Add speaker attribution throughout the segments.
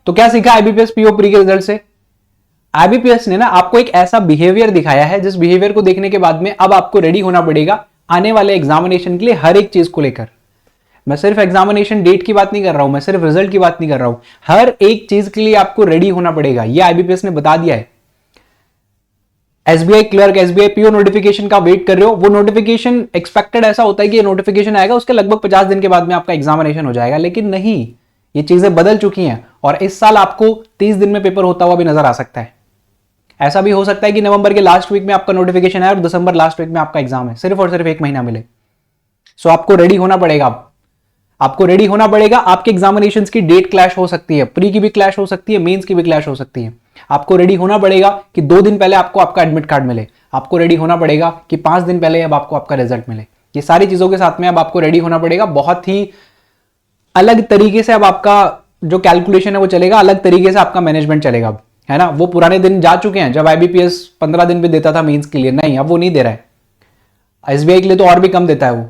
Speaker 1: तो क्या सीखा आईबीपीएस पीओ प्री के रिजल्ट से? आईबीपीएस ने ना आपको एक ऐसा बिहेवियर दिखाया है जिस बिहेवियर को देखने के बाद में अब आपको रेडी होना पड़ेगा आने वाले एग्जामिनेशन के लिए, हर एक चीज को लेकर। मैं सिर्फ एग्जामिनेशन डेट की बात नहीं कर रहा हूं, मैं सिर्फ रिजल्ट की बात नहीं कर रहा हूं, हर एक चीज के लिए आपको रेडी होना पड़ेगा। यह आईबीपीएस ने बता दिया है। SBI clerk, SBI PO notification का वेट कर रहे हो, वो नोटिफिकेशन एक्सपेक्टेड ऐसा होता है कि ये नोटिफिकेशन आएगा उसके लगभग 50 दिन के बाद में आपका एग्जामिनेशन हो जाएगा, लेकिन नहीं, ये चीजें बदल चुकी हैं और इस साल आपको 30 दिन में पेपर होता हुआ भी नजर आ सकता है। ऐसा भी हो सकता है कि नवंबर के लास्ट वीक में आपका नोटिफिकेशन आए और दिसंबर लास्ट वीक में आपका एग्जाम है, सिर्फ और सिर्फ 1 महीना मिले। सो आपको रेडी होना पड़ेगा। आपको रेडी होना पड़ेगा। आपके एग्जामिनेशंस की डेट क्लैश हो सकती है, प्री की भी क्लैश हो सकती है, मेंस की भी क्लैश हो सकती है। आपको रेडी होना पड़ेगा कि 2 दिन पहले आपको आपका एडमिट कार्ड मिले। आपको रेडी होना पड़ेगा कि 5 दिन पहले अब आपको आपका रिजल्ट मिले। ये सारी चीजों के साथ में अब आपको रेडी होना पड़ेगा। बहुत ही अलग तरीके से अब आपका जो कैलकुलेशन है वो चलेगा, अलग तरीके से आपका मैनेजमेंट चलेगा अब, है ना। वो पुराने दिन जा चुके हैं जब आईबीपीएस 15 दिन भी देता था मेंस के लिए, नहीं अब वो नहीं दे रहा है। एसबीआई के लिए तो और भी कम देता है वो।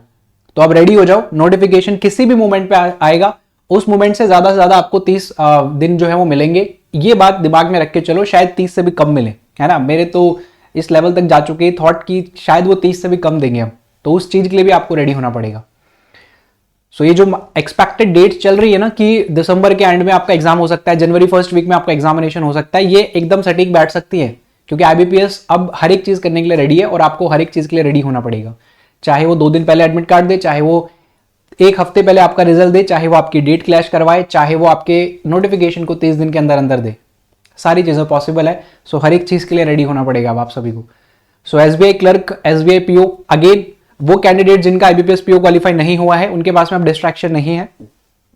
Speaker 1: तो अब रेडी हो जाओ, नोटिफिकेशन किसी भी मोमेंट पे आएगा, उस मोमेंट से ज्यादा आपको 30 दिन जो है वो मिलेंगे। ये बात दिमाग में रख के चलो, शायद 30 से भी कम मिले, है ना। मेरे तो इस लेवल तक जा चुके थॉट की शायद वो 30 से भी कम देंगे अब, तो उस चीज के लिए भी आपको रेडी होना पड़ेगा। सो ये जो एक्सपेक्टेड डेट चल रही है ना कि दिसंबर के एंड में आपका एग्जाम हो सकता है, जनवरी फर्स्ट वीक में आपका एग्जामिनेशन हो सकता है, ये एकदम सटीक बैठ सकती है, क्योंकि आईबीपीएस अब हर एक चीज करने के लिए रेडी है और आपको हर एक चीज के लिए रेडी होना पड़ेगा। चाहे वो 2 दिन पहले एडमिट कार्ड दे, चाहे वो 1 हफ्ते पहले आपका रिजल्ट दे, चाहे वो आपकी डेट क्लैश करवाए, चाहे वो आपके नोटिफिकेशन को 30 दिन के अंदर अंदर दे, सारी चीजें पॉसिबल है। सो हर एक चीज के लिए रेडी होना पड़ेगा अब आप सभी को। So SBI clerk, SBI PO, again वो कैंडिडेट जिनका आईबीपीएस पीओ क्वालिफाई नहीं हुआ है उनके पास में अब डिस्ट्रैक्शन नहीं है।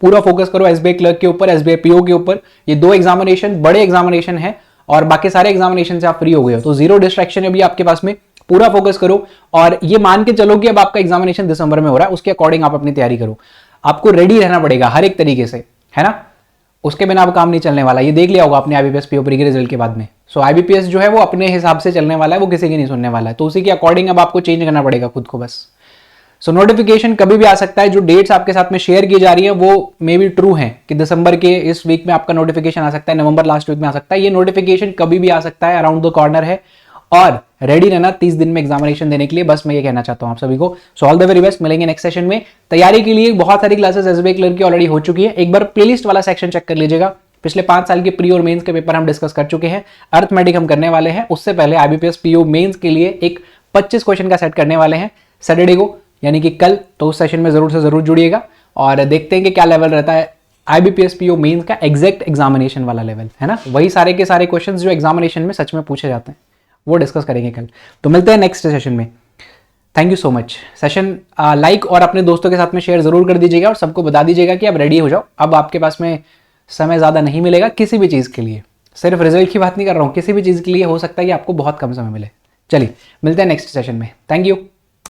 Speaker 1: पूरा फोकस करो एसबीआई क्लर्क के ऊपर, एसबीआई पीओ के ऊपर। ये 2 एग्जामिनेशन बड़े एग्जामिनेशन है और बाकी सारे एग्जामिनेशन से आप फ्री हो गए हो, तो 0 डिस्ट्रैक्शन अभी आपके पास में। पूरा फोकस करो और ये मान के चलो कि अब आपका एग्जामिनेशन दिसंबर में हो रहा है, उसके अकॉर्डिंग आप अपनी तैयारी करो। आपको रेडी रहना पड़ेगा हर एक तरीके से, है ना। उसके बिना अब काम नहीं चलने वाला। ये देख लिया होगा आपने आईबीपीएस पीओ प्री के रिजल्ट के बाद में। सो आईबीपीएस जो है वो अपने हिसाब से चलने वाला है, वो किसी की नहीं सुनने वाला है, तो उसी के अकॉर्डिंग अब आपको चेंज करना पड़ेगा खुद को बस। सो नोटिफिकेशन कभी भी आ सकता है। जो डेट्स आपके साथ में शेयर की जा रही है वो मे बी ट्रू है कि दिसंबर के इस वीक में आपका नोटिफिकेशन आ सकता है, नवंबर लास्ट वीक में आ सकता है। ये नोटिफिकेशन कभी भी आ सकता है, अराउंड द कॉर्नर है। और रेडी रहना 30 दिन में एग्जामिनेशन देने के लिए, बस मैं ये कहना चाहता हूं आप सभी को। So all the very best, मिलेंगे नेक्स्ट सेशन में। तैयारी के लिए बहुत सारी क्लासेस एसबीआई क्लर्क की ऑलरेडी हो चुकी है, एक बार प्लेलिस्ट वाला सेक्शन चेक कर लीजिएगा। पिछले 5 साल के प्री और मेंस के पेपर हम डिस्कस कर चुके हैं, अर्थमेटिक हम करने वाले हैं। उससे पहले आईबीपीएस पीओ मेंस के लिए एक 25 क्वेश्चन का सेट करने वाले हैं सैटरडे को, यानी कि कल। तो उस सेशन में जरूर से जरूर जुड़िएगा और देखते हैं कि क्या लेवल रहता है आईबीपीएस पीओ मेंस का, एग्जैक्ट एग्जामिनेशन वाला लेवल, है ना। वही सारे के सारे क्वेश्चंस जो एग्जामिनेशन में सच में पूछे जाते हैं वो डिस्कस करेंगे कल। तो मिलते हैं नेक्स्ट सेशन में। Thank you so much. Session like और अपने दोस्तों के साथ में शेयर जरूर कर दीजिएगा और सबको बता दीजिएगा कि अब रेडी हो जाओ। अब आपके पास में समय ज़्यादा नहीं मिलेगा किसी भी चीज़ के लिए, सिर्फ रिजल्ट की बात नहीं कर रहा हूँ, किसी भी चीज़ के लिए हो सकता है कि आपको बहुत कम समय मिले। चलिए मिलते हैं नेक्स्ट सेशन में। Thank you.